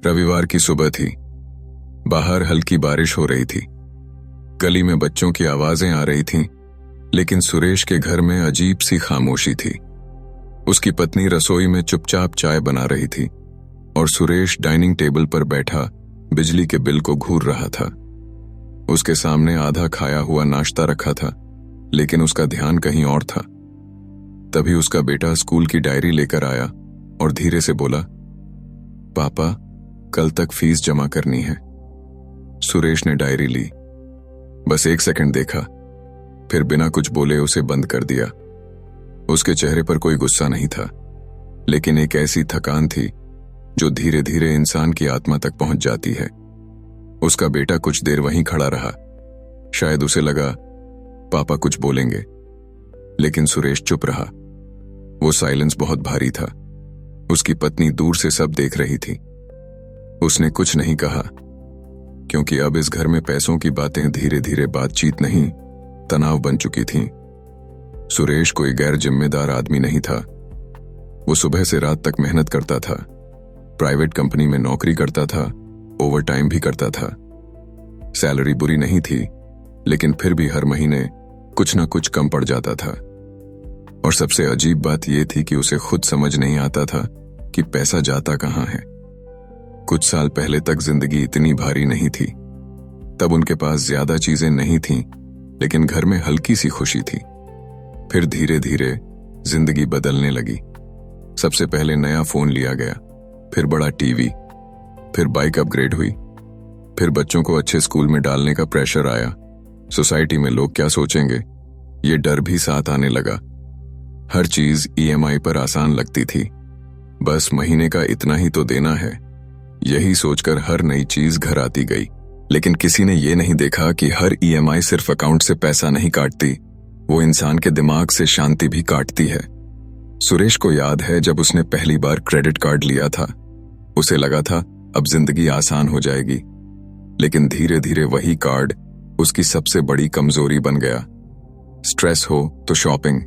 रविवार की सुबह थी। बाहर हल्की बारिश हो रही थी। गली में बच्चों की आवाजें आ रही थीं, लेकिन सुरेश के घर में अजीब सी खामोशी थी। उसकी पत्नी रसोई में चुपचाप चाय बना रही थी और सुरेश डाइनिंग टेबल पर बैठा बिजली के बिल को घूर रहा था। उसके सामने आधा खाया हुआ नाश्ता रखा था, लेकिन उसका ध्यान कहीं और था। तभी उसका बेटा स्कूल की डायरी लेकर आया और धीरे से बोला, पापा, कल तक फीस जमा करनी है। सुरेश ने डायरी ली, बस 1 सेकंड देखा, फिर बिना कुछ बोले उसे बंद कर दिया। उसके चेहरे पर कोई गुस्सा नहीं था, लेकिन एक ऐसी थकान थी जो धीरे धीरे इंसान की आत्मा तक पहुंच जाती है। उसका बेटा कुछ देर वहीं खड़ा रहा। शायद उसे लगा पापा कुछ बोलेंगे, लेकिन सुरेश चुप रहा। वो साइलेंस बहुत भारी था। उसकी पत्नी दूर से सब देख रही थी। उसने कुछ नहीं कहा, क्योंकि अब इस घर में पैसों की बातें धीरे धीरे बातचीत नहीं, तनाव बन चुकी थीं। सुरेश कोई गैर जिम्मेदार आदमी नहीं था। वो सुबह से रात तक मेहनत करता था, प्राइवेट कंपनी में नौकरी करता था, ओवरटाइम भी करता था। सैलरी बुरी नहीं थी, लेकिन फिर भी हर महीने कुछ ना कुछ कम पड़ जाता था। और सबसे अजीब बात यह थी कि उसे खुद समझ नहीं आता था कि पैसा जाता कहां है। कुछ साल पहले तक जिंदगी इतनी भारी नहीं थी। तब उनके पास ज्यादा चीजें नहीं थीं, लेकिन घर में हल्की सी खुशी थी। फिर धीरे धीरे जिंदगी बदलने लगी। सबसे पहले नया फोन लिया गया, फिर बड़ा टीवी, फिर बाइक अपग्रेड हुई, फिर बच्चों को अच्छे स्कूल में डालने का प्रेशर आया। सोसाइटी में लोग क्या सोचेंगे, ये डर भी साथ आने लगा। हर चीज ईएमआई पर आसान लगती थी। बस महीने का इतना ही तो देना है, यही सोचकर हर नई चीज घर आती गई। लेकिन किसी ने यह नहीं देखा कि हर ईएमआई सिर्फ अकाउंट से पैसा नहीं काटती, वो इंसान के दिमाग से शांति भी काटती है। सुरेश को याद है जब उसने पहली बार क्रेडिट कार्ड लिया था, उसे लगा था अब जिंदगी आसान हो जाएगी। लेकिन धीरे धीरे वही कार्ड उसकी सबसे बड़ी कमजोरी बन गया। स्ट्रेस हो तो शॉपिंग,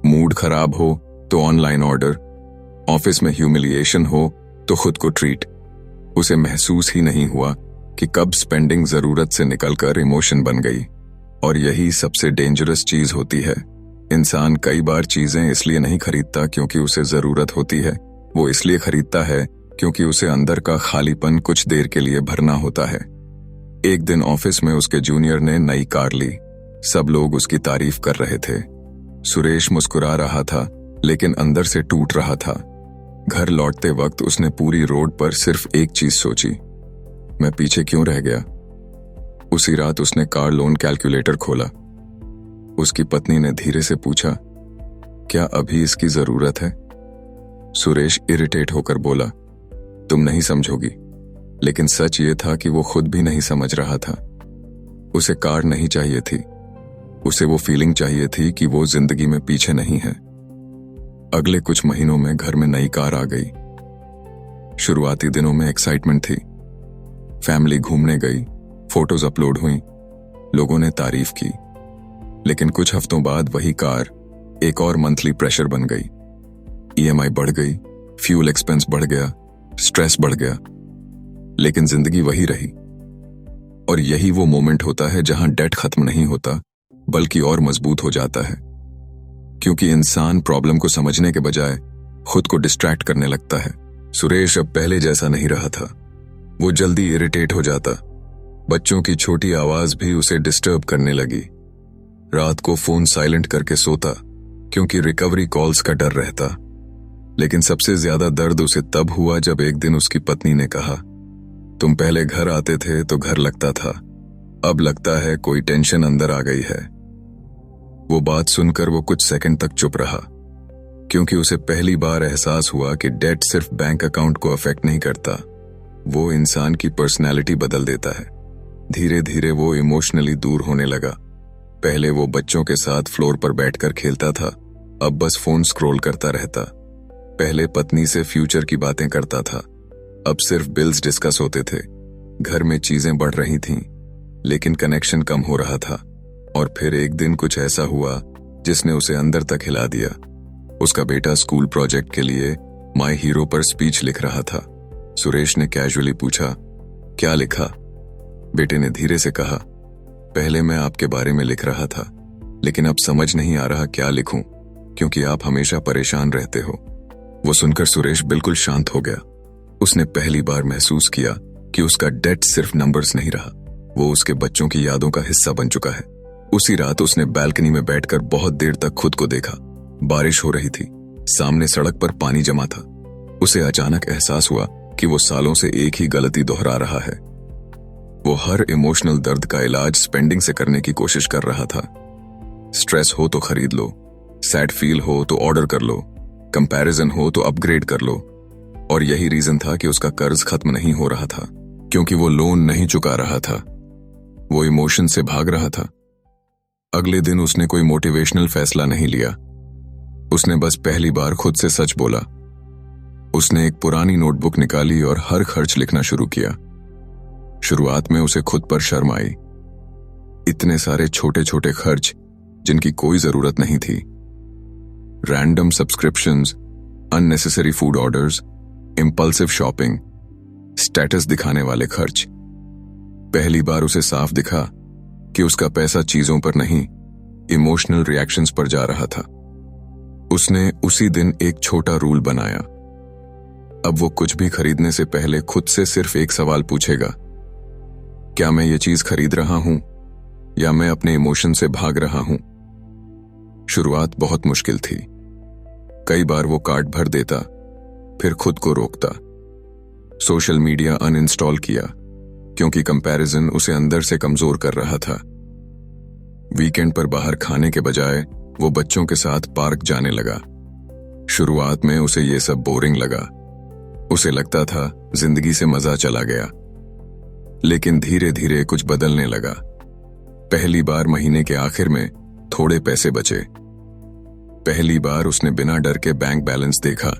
मूड खराब हो तो ऑनलाइन ऑर्डर, ऑफिस में ह्यूमिलिएशन हो तो खुद को ट्रीट। उसे महसूस ही नहीं हुआ कि कब स्पेंडिंग जरूरत से निकलकर इमोशन बन गई। और यही सबसे डेंजरस चीज होती है। इंसान कई बार चीजें इसलिए नहीं खरीदता क्योंकि उसे जरूरत होती है, वो इसलिए खरीदता है क्योंकि उसे अंदर का खालीपन कुछ देर के लिए भरना होता है। एक दिन ऑफिस में उसके जूनियर ने नई कार ली। सब लोग उसकी तारीफ कर रहे थे। सुरेश मुस्कुरा रहा था, लेकिन अंदर से टूट रहा था। घर लौटते वक्त उसने पूरी रोड पर सिर्फ एक चीज सोची, मैं पीछे क्यों रह गया। उसी रात उसने कार लोन कैलकुलेटर खोला। उसकी पत्नी ने धीरे से पूछा, क्या अभी इसकी जरूरत है? सुरेश इरिटेट होकर बोला, तुम नहीं समझोगी। लेकिन सच ये था कि वो खुद भी नहीं समझ रहा था। उसे कार नहीं चाहिए थी, उसे वो फीलिंग चाहिए थी कि वो जिंदगी में पीछे नहीं है। अगले कुछ महीनों में घर में नई कार आ गई। शुरुआती दिनों में एक्साइटमेंट थी। फैमिली घूमने गई, फोटोज अपलोड हुई, लोगों ने तारीफ की। लेकिन कुछ हफ्तों बाद वही कार एक और मंथली प्रेशर बन गई। ईएमआई बढ़ गई, फ्यूल एक्सपेंस बढ़ गया, स्ट्रेस बढ़ गया। लेकिन जिंदगी वही रही। और यही वो मोमेंट होता है जहां डेट खत्म नहीं होता, बल्कि और मजबूत हो जाता है। क्योंकि इंसान प्रॉब्लम को समझने के बजाय खुद को डिस्ट्रैक्ट करने लगता है। सुरेश अब पहले जैसा नहीं रहा था। वो जल्दी इरिटेट हो जाता। बच्चों की छोटी आवाज भी उसे डिस्टर्ब करने लगी। रात को फोन साइलेंट करके सोता, क्योंकि रिकवरी कॉल्स का डर रहता। लेकिन सबसे ज्यादा दर्द उसे तब हुआ जब एक दिन उसकी पत्नी ने कहा, तुम पहले घर आते थे तो घर लगता था, अब लगता है कोई टेंशन अंदर आ गई है। वो बात सुनकर वो कुछ सेकंड तक चुप रहा, क्योंकि उसे पहली बार एहसास हुआ कि डेट सिर्फ बैंक अकाउंट को अफेक्ट नहीं करता, वो इंसान की पर्सनैलिटी बदल देता है। धीरे धीरे वो इमोशनली दूर होने लगा। पहले वो बच्चों के साथ फ्लोर पर बैठकर खेलता था, अब बस फोन स्क्रॉल करता रहता। पहले पत्नी से फ्यूचर की बातें करता था, अब सिर्फ बिल्स डिस्कस होते थे। घर में चीजें बढ़ रही थीं, लेकिन कनेक्शन कम हो रहा था। और फिर एक दिन कुछ ऐसा हुआ जिसने उसे अंदर तक हिला दिया। उसका बेटा स्कूल प्रोजेक्ट के लिए माय हीरो पर स्पीच लिख रहा था। सुरेश ने कैजुअली पूछा, क्या लिखा? बेटे ने धीरे से कहा, पहले मैं आपके बारे में लिख रहा था, लेकिन अब समझ नहीं आ रहा क्या लिखूं, क्योंकि आप हमेशा परेशान रहते हो। वो सुनकर सुरेश बिल्कुल शांत हो गया। उसने पहली बार महसूस किया कि उसका डेट सिर्फ नंबर्स नहीं रहा, वो उसके बच्चों की यादों का हिस्सा बन चुका है। उसी रात उसने बालकनी में बैठकर बहुत देर तक खुद को देखा। बारिश हो रही थी, सामने सड़क पर पानी जमा था। उसे अचानक एहसास हुआ कि वो सालों से एक ही गलती दोहरा रहा है। वो हर इमोशनल दर्द का इलाज स्पेंडिंग से करने की कोशिश कर रहा था। स्ट्रेस हो तो खरीद लो, सैड फील हो तो ऑर्डर कर लो, कंपैरिजन हो तो अपग्रेड कर लो। और यही रीजन था कि उसका कर्ज खत्म नहीं हो रहा था, क्योंकि वो लोन नहीं चुका रहा था, वो इमोशन से भाग रहा था। अगले दिन उसने कोई मोटिवेशनल फैसला नहीं लिया। उसने बस पहली बार खुद से सच बोला। उसने एक पुरानी नोटबुक निकाली और हर खर्च लिखना शुरू किया। शुरुआत में उसे खुद पर शर्म आई। इतने सारे छोटे छोटे खर्च जिनकी कोई जरूरत नहीं थी। Random subscriptions, unnecessary food orders, impulsive shopping, status दिखाने वाले खर्च। पहली बार उसे साफ दिखा कि उसका पैसा चीजों पर नहीं, इमोशनल रिएक्शंस पर जा रहा था। उसने उसी दिन एक छोटा रूल बनाया। अब वो कुछ भी खरीदने से पहले खुद से सिर्फ एक सवाल पूछेगा, क्या मैं ये चीज खरीद रहा हूं या मैं अपने इमोशन से भाग रहा हूं? शुरुआत बहुत मुश्किल थी। कई बार वो कार्ड भर देता, फिर खुद को रोकता। सोशल मीडिया अनइंस्टॉल किया, क्योंकि कंपैरिजन उसे अंदर से कमजोर कर रहा था। वीकेंड पर बाहर खाने के बजाय वो बच्चों के साथ पार्क जाने लगा। शुरुआत में उसे ये सब बोरिंग लगा। उसे लगता था जिंदगी से मजा चला गया। लेकिन धीरे धीरे कुछ बदलने लगा। पहली बार महीने के आखिर में थोड़े पैसे बचे। पहली बार उसने बिना डर के बैंक बैलेंस देखा।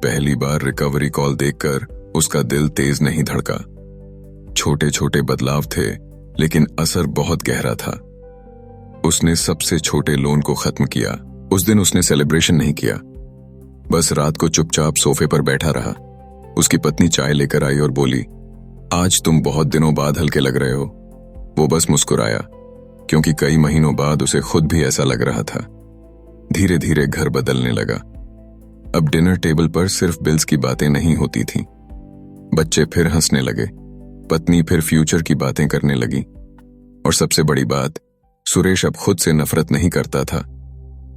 पहली बार रिकवरी कॉल देखकर उसका दिल तेज नहीं धड़का। छोटे छोटे बदलाव थे, लेकिन असर बहुत गहरा था। उसने सबसे छोटे लोन को खत्म किया। उस दिन उसने सेलिब्रेशन नहीं किया, बस रात को चुपचाप सोफे पर बैठा रहा। उसकी पत्नी चाय लेकर आई और बोली, आज तुम बहुत दिनों बाद हल्के लग रहे हो। वो बस मुस्कुराया, क्योंकि कई महीनों बाद उसे खुद भी ऐसा लग रहा था। धीरे धीरे घर बदलने लगा। अब डिनर टेबल पर सिर्फ बिल्स की बातें नहीं होती थीं। बच्चे फिर हंसने लगे, पत्नी फिर फ्यूचर की बातें करने लगी। और सबसे बड़ी बात, सुरेश अब खुद से नफरत नहीं करता था।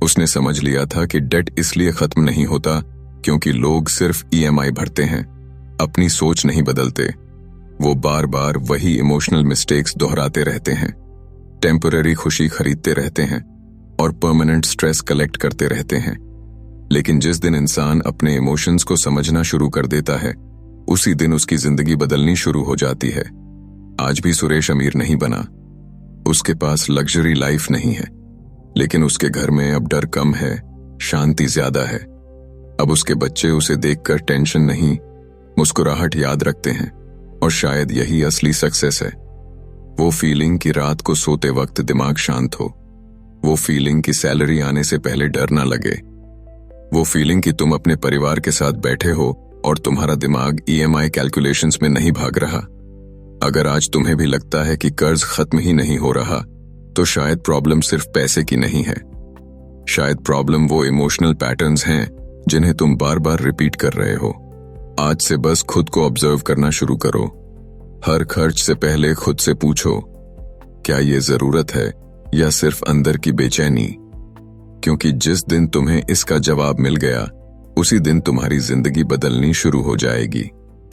उसने समझ लिया था कि डेट इसलिए खत्म नहीं होता क्योंकि लोग सिर्फ ईएमआई भरते हैं, अपनी सोच नहीं बदलते। वो बार बार वही इमोशनल मिस्टेक्स दोहराते रहते हैं, टेम्पररी खुशी खरीदते रहते हैं और परमानेंट स्ट्रेस कलेक्ट करते रहते हैं। लेकिन जिस दिन इंसान अपने इमोशंस को समझना शुरू कर देता है, उसी दिन उसकी जिंदगी बदलनी शुरू हो जाती है। आज भी सुरेश अमीर नहीं बना, उसके पास लग्जरी लाइफ नहीं है, लेकिन उसके घर में अब डर कम है, शांति ज्यादा है। अब उसके बच्चे उसे देखकर टेंशन नहीं, मुस्कुराहट याद रखते हैं। और शायद यही असली सक्सेस है। वो फीलिंग कि रात को सोते वक्त दिमाग शांत हो, वो फीलिंग कि सैलरी आने से पहले डर ना लगे, वो फीलिंग कि तुम अपने परिवार के साथ बैठे हो और तुम्हारा दिमाग ईएमआई कैलकुलेशंस में नहीं भाग रहा। अगर आज तुम्हें भी लगता है कि कर्ज खत्म ही नहीं हो रहा, तो शायद प्रॉब्लम सिर्फ पैसे की नहीं है। शायद प्रॉब्लम वो इमोशनल पैटर्न्स हैं जिन्हें तुम बार बार रिपीट कर रहे हो। आज से बस खुद को ऑब्जर्व करना शुरू करो। हर खर्च से पहले खुद से पूछो, क्या ये जरूरत है या सिर्फ अंदर की बेचैनी? क्योंकि जिस दिन तुम्हें इसका जवाब मिल गया, उसी दिन तुम्हारी जिंदगी बदलनी शुरू हो जाएगी।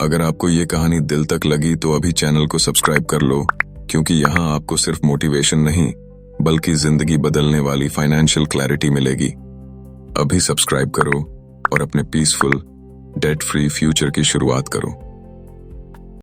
अगर आपको ये कहानी दिल तक लगी तो अभी चैनल को सब्सक्राइब कर लो, क्योंकि यहाँ आपको सिर्फ मोटिवेशन नहीं, बल्कि जिंदगी बदलने वाली फाइनेंशियल क्लैरिटी मिलेगी। अभी सब्सक्राइब करो और अपने पीसफुल डेट फ्री फ्यूचर की शुरुआत करो।